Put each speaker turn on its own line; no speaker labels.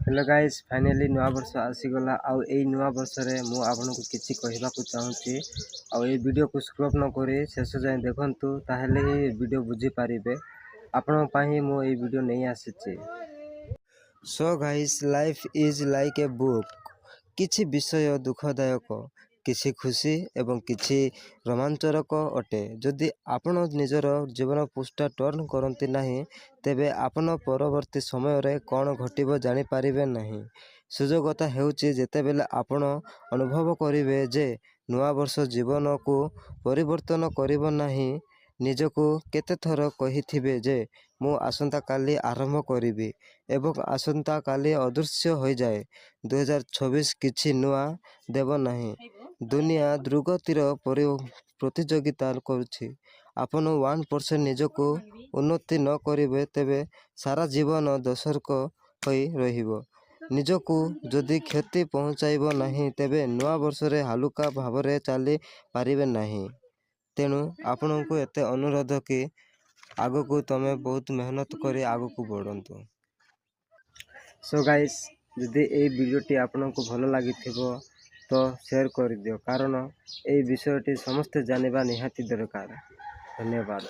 Hello guys, finally नुआ वर्ष आसीगला। आउ नुआ वर्ष रे मु आपनको किछि कहबाकू चाहूँची। आउ ए वीडियो को स्क्रॉप न करी शेष जाए देखंतु, ताहेले ही वीडियो बुझी पारिबे। आपन पाही मु ए वीडियो नहीं आसीछि। So guys, life is like a book. किछि विषय दुखदायक, किछि खुशी एवं किछि रोमांचरक अटे। जदि आपण निजर जीवन पृष्ठा टर्न करती नहीं, तेबे आपण परवर्ती समय रे कौन घटिबो जानि पारिबे नहीं। सुजोगता हेउची जेतेबेले आपण अनुभव करिवे जे नुआ वर्ष जीवन को परिवर्तन करिबो नहीं। निजको केते थर कहिथिबे जे मु आसंता काली आरंभ करिबी एवं आसंता काली अदृश्य हो जाए। 2026 किछि नुआ देव नहीं। दुनिया द्रुगतिर प्रतियोगिता करुछि। आपण 1% निजको उन्नति न करिवे तेबे सारा जीवन दोषरक होई रहिबो। निजको जदि क्षति पहुँचाइब नहीं, तेबे नुआ वर्ष रे हालुका भावरे चली पारिबे नहीं। तेणु आपण को एते अनुरोध कि आगो को तमे बहुत मेहनत करी आगो को बढ़ंतु। सो गाइस, जदि ए वीडियोटी आपण को भल लगी तो शेयर कर दियो, कारण ए विषयटी समस्त जानिबा निहाती दरकार। धन्यवाद।